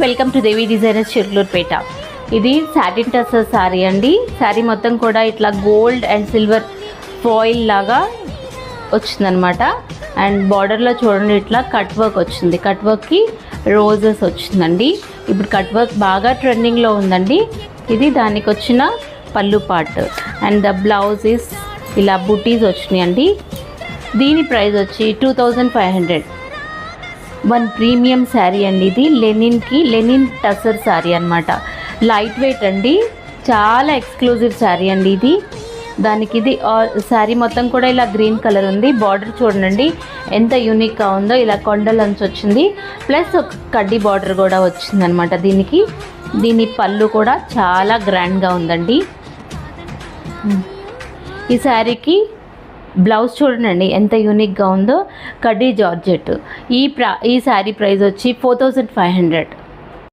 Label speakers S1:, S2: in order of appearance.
S1: Welcome to Devi designers Chirlurupeta. ఇది satin tussar sari అండి. శారీ మొత్తం కూడా ఇట్లా గోల్డ్ అండ్ సిల్వర్ ఫాయిల్ లాగా వచ్చిందనమాట. అండ్ బార్డర్లో చూడండి ఇట్లా కట్ వర్క్ వచ్చింది. కట్ వర్క్కి రోజెస్ వచ్చిందండి. ఇప్పుడు కట్ వర్క్ బాగా ట్రెండింగ్లో ఉందండి. ఇది దానికి వచ్చిన పళ్ళు part. And the blouse is ఇలా బుటీస్ వచ్చినాయండి. దీని ప్రైస్ వచ్చి 2500. వన్ ప్రీమియం శారీ అండి. ఇది లెనిన్ టసర్ శారీ అనమాట. లైట్ వెయిట్ అండి, చాలా ఎక్స్క్లూజివ్ శారీ అండి ఇది. దానికి ఇది శారీ మొత్తం కూడా ఇలా గ్రీన్ కలర్ ఉంది. బార్డర్ చూడండి ఎంత యూనిక్గా ఉందో. ఇలా కొండలంచి వచ్చింది, ప్లస్ ఒక కడ్డీ బార్డర్ కూడా వచ్చింది అనమాట దీనికి. దీని పళ్ళు కూడా చాలా గ్రాండ్గా ఉందండి. ఈ శారీకి బ్లౌజ్ చూడండి ఎంత యూనిక్గా ఉందో, కడ్డీ జార్జెట్. ఈ శారీ ప్రైస్ వచ్చి 4500.